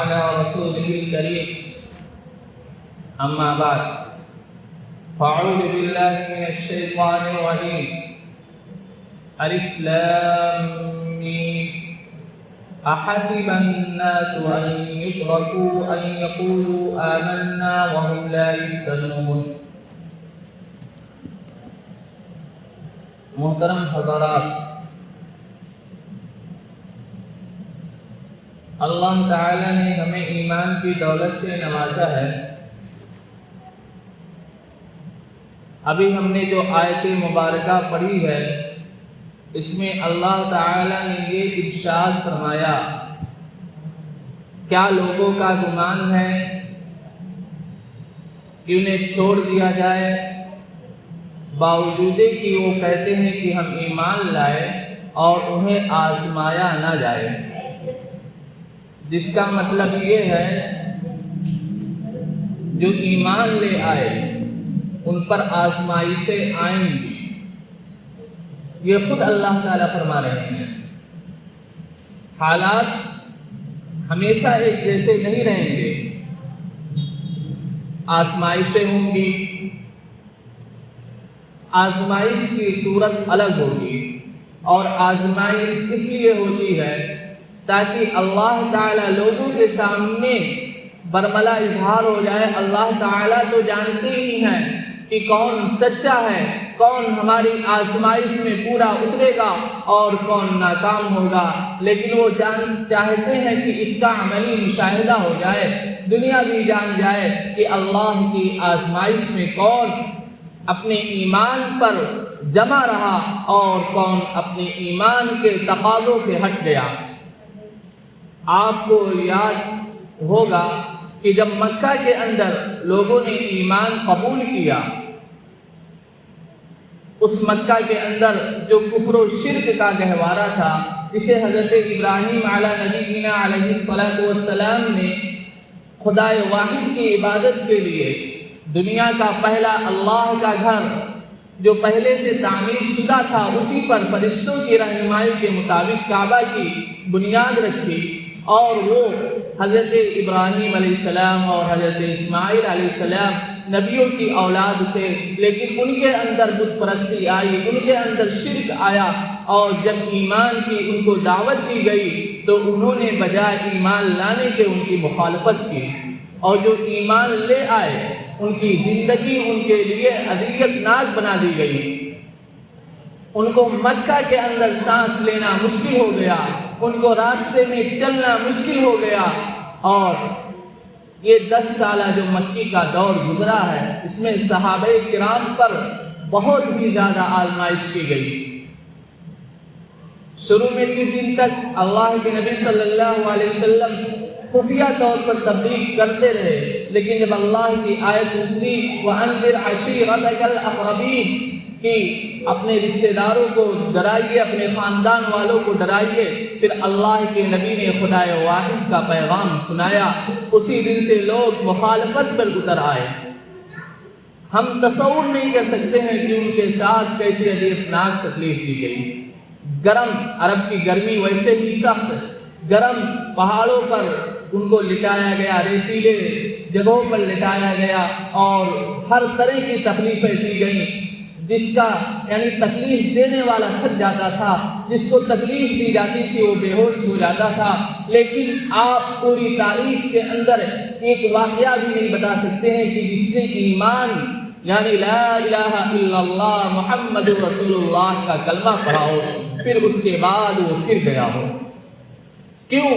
وعلى رسوله الكريم أما بعد فأعوذ بالله من الشيطان الرجيم ألف لام ميم أحسب الناس أن يتركوا أن يقولوا آمنا وهم لا يفتنون۔ محترم حضرات، اللہ تعالی نے ہمیں ایمان کی دولت سے نوازا ہے۔ ابھی ہم نے جو آیت مبارکہ پڑھی ہے اس میں اللہ تعالی نے یہ ارشاد فرمایا، کیا لوگوں کا گمان ہے کہ انہیں چھوڑ دیا جائے باوجود کہ وہ کہتے ہیں کہ ہم ایمان لائے اور انہیں آزمایا نہ جائے؟ جس کا مطلب یہ ہے جو ایمان لے آئے ان پر آزمائشیں آئیں گی۔ یہ خود اللہ تعالیٰ فرما رہے ہیں، حالات ہمیشہ ایک جیسے نہیں رہیں گے، آزمائشیں ہوں گی، آزمائش کی صورت الگ ہوگی، اور آزمائش اس لیے ہوتی ہے تاکہ اللہ تعالیٰ لوگوں کے سامنے برملا اظہار ہو جائے۔ اللہ تعالیٰ تو جانتے ہی ہیں کہ کون سچا ہے، کون ہماری آزمائش میں پورا اترے گا اور کون ناکام ہوگا، لیکن وہ چاہتے ہیں کہ اس کا عملی مشاہدہ ہو جائے، دنیا بھی جان جائے کہ اللہ کی آزمائش میں کون اپنے ایمان پر جمع رہا اور کون اپنے ایمان کے تقاضوں سے ہٹ گیا۔ آپ کو یاد ہوگا کہ جب مکہ کے اندر لوگوں نے ایمان قبول کیا، اس مکہ کے اندر جو کفر و شرک کا گہوارہ تھا، اسے حضرت ابراہیم علیہ نبینا علیہ السلام نے خدائے واحد کی عبادت کے لیے دنیا کا پہلا اللہ کا گھر جو پہلے سے تعمیر شدہ تھا اسی پر فرشتوں کی رہنمائی کے مطابق کعبہ کی بنیاد رکھی، اور وہ حضرت ابراہیم علیہ السلام اور حضرت اسماعیل علیہ السلام نبیوں کی اولاد تھے، لیکن ان کے اندر بت پرستی آئی، ان کے اندر شرک آیا، اور جب ایمان کی ان کو دعوت دی گئی تو انہوں نے بجائے ایمان لانے کے ان کی مخالفت کی، اور جو ایمان لے آئے ان کی زندگی ان کے لیے اذیت ناک بنا دی گئی۔ ان کو مکہ کے اندر سانس لینا مشکل ہو گیا، ان کو راستے میں چلنا مشکل ہو گیا، اور یہ 10 سالہ جو مکی کا دور گزرا ہے اس میں صحابہ کرام پر بہت ہی زیادہ آزمائش کی گئی۔ شروع میں کچھ دن تک اللہ کے نبی صلی اللہ علیہ وسلم خفیہ طور پر تبلیغ کرتے رہے، لیکن جب اللہ کی آیت اتری وَأَنذِرْ عَشِيرَتَكَ الْأَقْرَبِينَ کہ اپنے رشتہ داروں کو ڈرائیے، اپنے خاندان والوں کو ڈرائیے، پھر اللہ کے نبی نے خدائے واحد کا پیغام سنایا، اسی دن سے لوگ مخالفت پر اتر آئے۔ ہم تصور نہیں کر سکتے ہیں کہ ان کے ساتھ کیسی اذیتناک تکلیف دی گئی۔ گرم، عرب کی گرمی ویسے ہی سخت، گرم پہاڑوں پر ان کو لٹایا گیا، ریتیلے جگہوں پر لٹایا گیا، اور ہر طرح کی تکلیفیں دی گئیں۔ جس کا یعنی تکلیف دینے والا تھک جاتا تھا، جس کو تکلیف دی جاتی تھی وہ بے ہوش ہو جاتا تھا، لیکن آپ پوری تاریخ کے اندر ایک واقعہ بھی نہیں بتا سکتے ہیں کہ جس نے ایمان یعنی لا الہ الا اللہ محمد رسول اللہ کا کلمہ پڑھا ہو پھر اس کے بعد وہ پھر گیا ہو۔ کیوں؟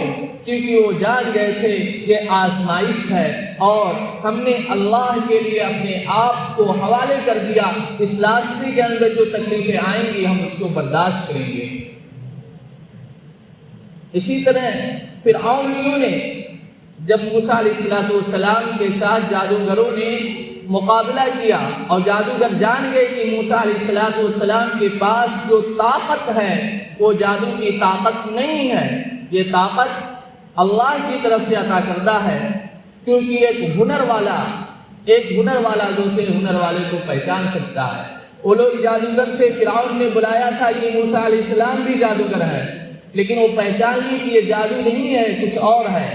کیونکہ وہ جان گئے تھے یہ آزمائش ہے، اور ہم نے اللہ کے لیے اپنے آپ کو حوالے کر دیا، اس راستے کے اندر جو تکلیفیں آئیں گی ہم اس کو برداشت کریں گے۔ اسی طرح فرعونیوں نے جب موسیٰ علیہ السلام کے ساتھ جادوگروں نے مقابلہ کیا، اور جادوگر جان گئے کہ موسیٰ علیہ السلام کے پاس جو طاقت ہے وہ جادو کی طاقت نہیں ہے، یہ طاقت اللہ کی طرف سے عطا کردہ ہے، کیونکہ ایک ہنر والا دوسرے ہنر والے کو پہچان سکتا ہے۔ وہ لوگ جادوگر تھے، فرعون نے بلایا تھا کہ موسیٰ علیہ السلام بھی جادوگر ہے، لیکن وہ پہچان لی کہ یہ جادو نہیں ہے، کچھ اور ہے۔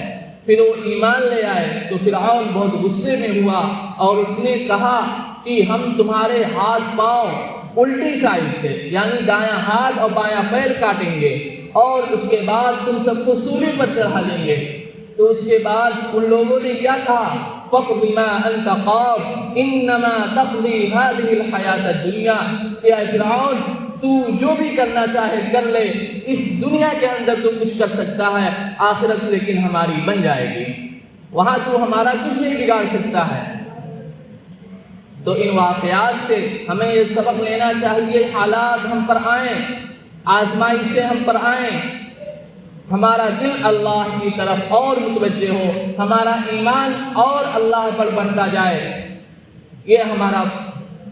پھر وہ ایمان لے آئے تو فرعون بہت غصے میں ہوا اور اس نے کہا کہ ہم تمہارے ہاتھ پاؤں الٹی سائڈ سے یعنی دایاں ہاتھ اور بایاں پیر کاٹیں گے اور اس کے بعد تم سب کو سولی پر چڑھا دیں گے۔ تو اس کے بعد ان لوگوں نے کیا کہا؟ فَقْضِ مَا أَنْتَ قَاضٍ إِنَّمَا تَقْضِي هَذِهِ الْحَيَاةَ الدُّنْيَا، کہ اے فرعون تو جو بھی کرنا چاہے کر لے، اس دنیا کے اندر تو کچھ کر سکتا ہے، آخرت لیکن ہماری بن جائے گی، وہاں تو ہمارا کچھ نہیں بگاڑ سکتا ہے۔ تو ان واقعات سے ہمیں یہ سبق لینا چاہیے، حالات ہم پر آئیں، آزمائشیں ہم پر آئیں، ہمارا دل اللہ کی طرف اور متوجہ ہو، ہمارا ایمان اور اللہ پر بڑھتا جائے، یہ ہمارا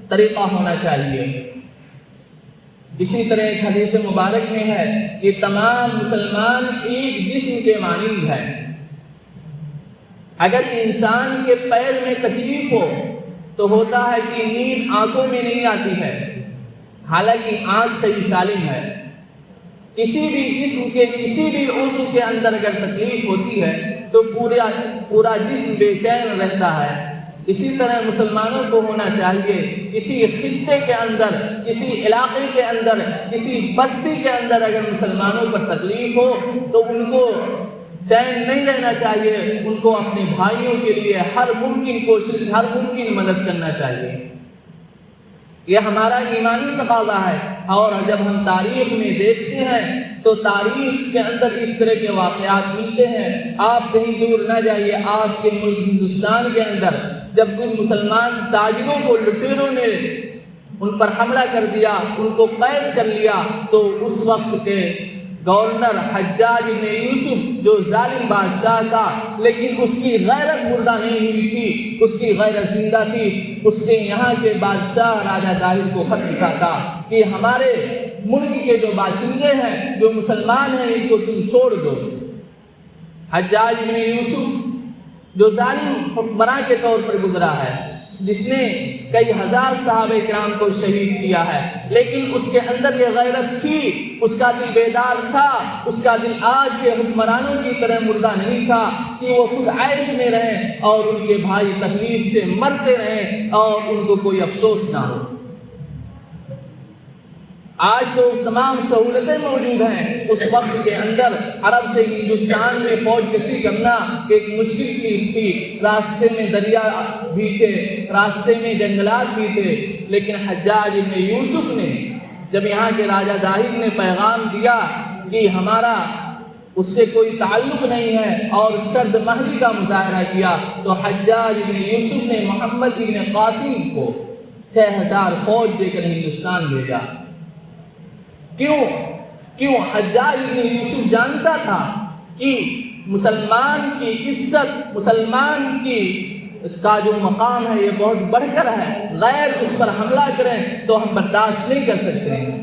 طریقہ ہونا چاہیے۔ اسی طرح ایک حدیث مبارک میں ہے کہ تمام مسلمان ایک جسم کے مانند ہے۔ اگر انسان کے پیر میں تکلیف ہو تو ہوتا ہے کہ نیند آنکھوں میں نہیں آتی ہے، حالانکہ آنکھ صحیح سالم ہے۔ کسی بھی جسم کے کسی بھی عضو کے اندر اگر تکلیف ہوتی ہے تو پورا جسم بے چین رہتا ہے۔ اسی طرح مسلمانوں کو ہونا چاہیے، کسی خطے کے اندر، کسی علاقے کے اندر، کسی بستی کے اندر اگر مسلمانوں پر تکلیف ہو تو ان کو چین نہیں رہنا چاہیے، ان کو اپنے بھائیوں کے لیے ہر ممکن کوشش، ہر ممکن مدد کرنا چاہیے۔ یہ ہمارا ایمانی تقاضا ہے۔ اور جب ہم تاریخ میں دیکھتے ہیں تو تاریخ کے اندر اس طرح کے واقعات ملتے ہیں۔ آپ کہیں دور نہ جائیے، آپ کے ملک ہندوستان کے اندر جب کچھ مسلمان تاجروں کو لٹیروں نے ان پر حملہ کر دیا، ان کو قید کر لیا، تو اس وقت کے گورنر حجاج بن یوسف جو ظالم بادشاہ تھا، لیکن اس کی غیرت مردہ نہیں ہوئی تھی، اس کی غیرت زندہ تھی۔ اس نے یہاں کے بادشاہ راجہ طاہر کو خط لکھا تھا کہ ہمارے ملک کے جو باشندے ہیں، جو مسلمان ہیں، ان کو تم چھوڑ دو۔ حجاج بن یوسف جو ظالم حکمراں کے طور پر گزرا ہے، جس نے کئی ہزار صحابہ کرام کو شہید کیا ہے، لیکن اس کے اندر یہ غیرت تھی، اس کا دل بیدار تھا، اس کا دل آج کے حکمرانوں کی طرح مردہ نہیں تھا کہ وہ خود عیش میں رہیں اور ان کے بھائی تکلیف سے مرتے رہیں اور ان کو کوئی افسوس نہ ہو۔ آج تو تمام سہولتیں موجود ہیں، اس وقت کے اندر عرب سے ہندوستان میں فوج کشی کرنا ایک مشکل چیز تھی۔ راستے میں دریا بھی تھے، راستے میں جنگلات بھی تھے، لیکن حجاج بن یوسف نے جب یہاں کے راجہ طاہر نے پیغام دیا کہ ہمارا اس سے کوئی تعلق نہیں ہے اور سرد مہری کا مظاہرہ کیا، تو حجاج بن یوسف نے محمد بن قاسم کو 6000 فوج دے کر ہندوستان بھیجا۔ کیوں؟ حجاج بن یوسف جانتا تھا کہ مسلمان کی عزت، مسلمان کی کا جو مقام ہے یہ بہت بڑھ کر ہے، غیر اس پر حملہ کریں تو ہم برداشت نہیں کر سکتے ہیں۔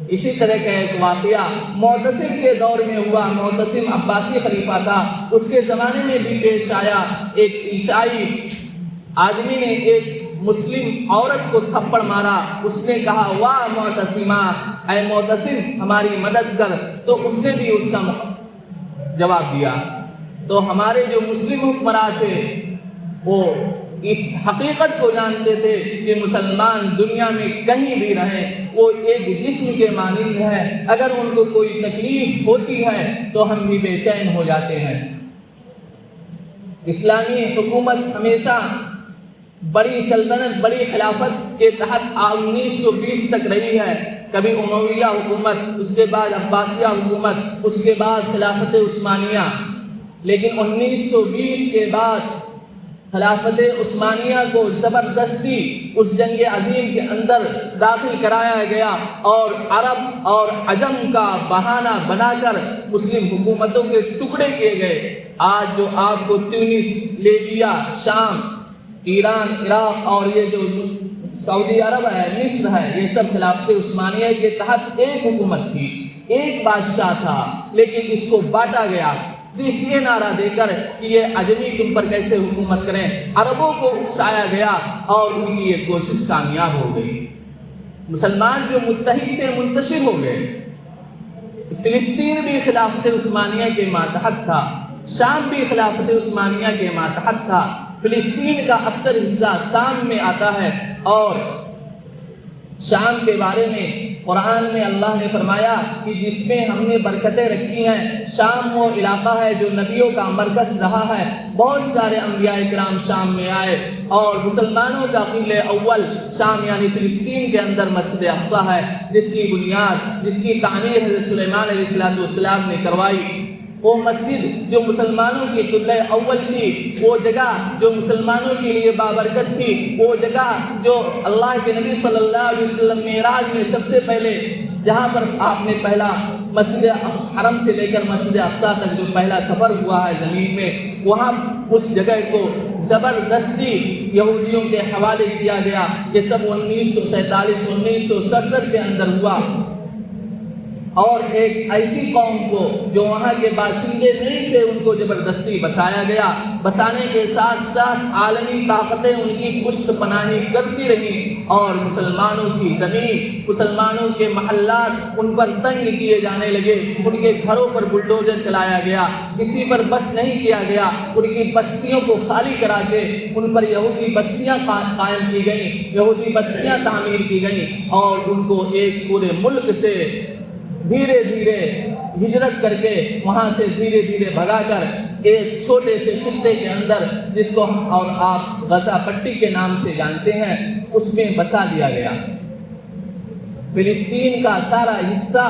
اسی طرح کا ایک واقعہ معتصم کے دور میں ہوا۔ معتصم عباسی خلیفہ تھا، اس کے زمانے میں بھی پیش آیا۔ ایک عیسائی آدمی نے ایک مسلم عورت کو تھپڑ مارا، اس نے کہا واہ معتصمہ، اے معتصم ہماری مدد کر، تو اس نے بھی اس کا جواب دیا۔ تو ہمارے جو مسلم حکمراں تھے وہ اس حقیقت کو جانتے تھے کہ مسلمان دنیا میں کہیں بھی رہیں وہ ایک جسم کے مانند ہے، اگر ان کو کوئی تکلیف ہوتی ہے تو ہم بھی بے چین ہو جاتے ہیں۔ اسلامی حکومت ہمیشہ بڑی سلطنت، بڑی خلافت کے تحت 1920 تک رہی ہے۔ کبھی امویہ حکومت، اس کے بعد عباسیہ حکومت، اس کے بعد خلافت عثمانیہ، لیکن 1920 کے بعد خلافت عثمانیہ کو زبردستی اس جنگ عظیم کے اندر داخل کرایا گیا اور عرب اور عجم کا بہانہ بنا کر مسلم حکومتوں کے ٹکڑے کیے گئے۔ آج جو آپ کو تونس، لیبیا، شام، ایران، عراق اور یہ جو سعودی عرب ہے، مصر ہے، یہ سب خلافت عثمانیہ کے تحت ایک حکومت تھی، ایک بادشاہ تھا، لیکن اس کو بانٹا گیا صرف یہ نعرہ دے کر کہ یہ عجمی تم پر کیسے حکومت کریں۔ عربوں کو اکسایا گیا اور ان کی یہ کوشش کامیاب ہو گئی۔ مسلمان جو متحد تھے منتشر ہو گئے۔ فلسطین بھی خلافت عثمانیہ کے ماتحت تھا، شام بھی خلافت عثمانیہ کے ماتحت تھا، فلسطین کا اکثر حصہ شام میں آتا ہے، اور شام کے بارے میں قرآن میں اللہ نے فرمایا کہ جس میں ہم نے برکتیں رکھی ہیں، شام وہ علاقہ ہے جو نبیوں کا مرکز رہا ہے، بہت سارے انبیاء کرام شام میں آئے، اور مسلمانوں کا قبلہ اول شام یعنی فلسطین کے اندر مسجد اقصی ہے، جس کی بنیاد، جس کی تعمیر حضرت سلیمان علیہ السلام نے کروائی۔ وہ مسجد جو مسلمانوں کی قبلہ اول تھی، وہ جگہ جو مسلمانوں کے لیے بابرکت تھی، وہ جگہ جو اللہ کے نبی صلی اللہ علیہ وسلم معراج میں سب سے پہلے جہاں پر آپ نے پہلا مسجد حرم سے لے کر مسجد اقصی تک جو پہلا سفر ہوا ہے زمین میں، وہاں اس جگہ کو زبردستی یہودیوں کے حوالے کیا گیا۔ یہ سب 1947 1967 کے اندر ہوا، اور ایک ایسی قوم کو جو وہاں کے باشندے نہیں تھے ان کو زبردستی بسایا گیا۔ بسانے کے ساتھ ساتھ عالمی طاقتیں ان کی پشت پناہی کرتی رہیں، اور مسلمانوں کی زمین، مسلمانوں کے محلات ان پر تنگ کیے جانے لگے، ان کے گھروں پر بلڈوزر چلایا گیا، کسی پر بس نہیں کیا گیا، ان کی بستیوں کو خالی کرا کے ان پر یہودی بستیاں قائم کی گئیں، یہودی بستیاں تعمیر کی گئیں، اور ان کو ایک پورے ملک سے دھیرے دھیرے ہجرت کر کے وہاں سے دھیرے دھیرے بھگا کر ایک چھوٹے سے خطے کے اندر، جس کو اور آپ غزہ پٹی کے نام سے جانتے ہیں، اس میں بسا دیا گیا۔ فلسطین کا سارا حصہ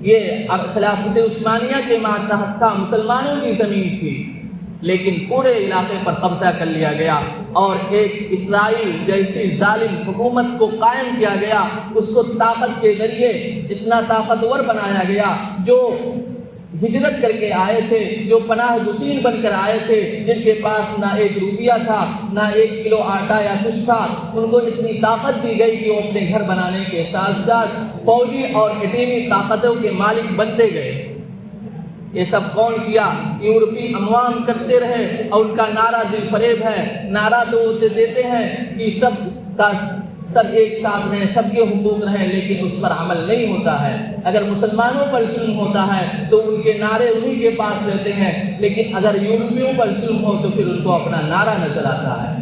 یہ خلافت عثمانیہ کے ماتحت تھا، مسلمانوں کی زمین تھی، لیکن پورے علاقے پر قبضہ کر لیا گیا، اور ایک اسرائیل جیسی ظالم حکومت کو قائم کیا گیا۔ اس کو طاقت کے ذریعے اتنا طاقتور بنایا گیا، جو ہجرت کر کے آئے تھے، جو پناہ گزین بن کر آئے تھے، جن کے پاس نہ ایک روپیہ تھا، نہ 1 کلو آٹا یا کچھ تھا، ان کو اتنی طاقت دی گئی کہ وہ اپنے گھر بنانے کے ساتھ ساتھ فوجی اور ایٹمی طاقتوں کے مالک بنتے گئے۔ یہ سب کون کیا؟ یورپی عوام کرتے رہے، اور ان کا نعرہ دل فریب ہے۔ نعرہ تو وہ دیتے ہیں کہ سب ایک ساتھ رہیں، سب کے حقوق رہیں، لیکن اس پر عمل نہیں ہوتا ہے۔ اگر مسلمانوں پر ظلم ہوتا ہے تو ان کے نعرے انہی کے پاس رہتے ہیں، لیکن اگر یورپیوں پر ظلم ہو تو پھر ان کو اپنا نعرہ نظر آتا ہے۔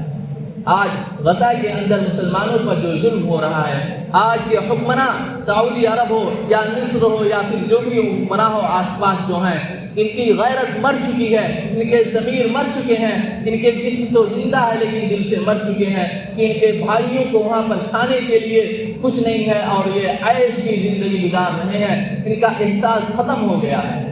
آج غزہ کے اندر مسلمانوں پر جو ظلم ہو رہا ہے، آج کے حکمراں سعودی عرب ہو یا مصر ہو یا پھر جو بھی حکمراں ہو آس پاس جو ہیں، ان کی غیرت مر چکی ہے، ان کے ضمیر مر چکے ہیں، ان کے جسم تو زندہ ہے لیکن دل سے مر چکے ہیں، کہ ان کے بھائیوں کو وہاں پر کھانے کے لیے کچھ نہیں ہے اور یہ عیش کی زندگی گزار رہے ہیں۔ ان کا احساس ختم ہو گیا ہے۔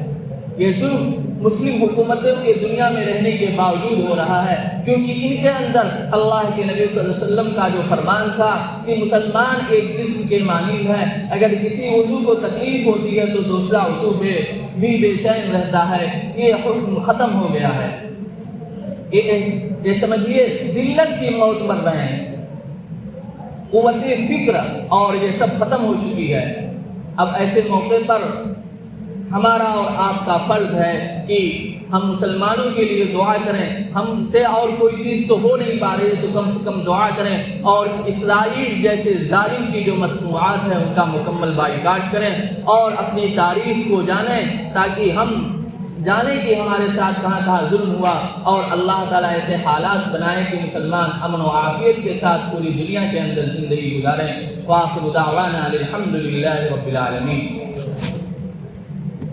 یہ ظلم مسلم حکومتوں کے دنیا میں رہنے کے باوجود ہو رہا ہے، کیونکہ ان کے اندر اللہ کے نبی صلی اللہ علیہ وسلم کا جو فرمان تھا کہ مسلمان ایک جسم کے مانند ہے، اگر کسی عضو کو تکلیف ہوتی ہے تو دوسرا عضو بھی بے چین رہتا ہے، یہ حکم ختم ہو گیا ہے۔ یہ سمجھیے ذلت کی موت مر رہے ہیں، قوت فکر اور یہ سب ختم ہو چکی ہے۔ اب ایسے موقع پر ہمارا اور آپ کا فرض ہے کہ ہم مسلمانوں کے لیے دعا کریں۔ ہم سے اور کوئی چیز تو ہو نہیں پا رہی تو کم سے کم دعا کریں، اور اسرائیل جیسے ظالم کی جو مصنوعات ہیں ان کا مکمل بائیکاٹ کریں، اور اپنی تاریخ کو جانیں تاکہ ہم جانیں کہ ہمارے ساتھ کہاں کہاں ظلم ہوا، اور اللہ تعالیٰ ایسے حالات بنائے کہ مسلمان امن و عافیت کے ساتھ پوری دنیا کے اندر زندگی گزاریں۔ وآخر دعوانا الحمد للہ رب العالمین۔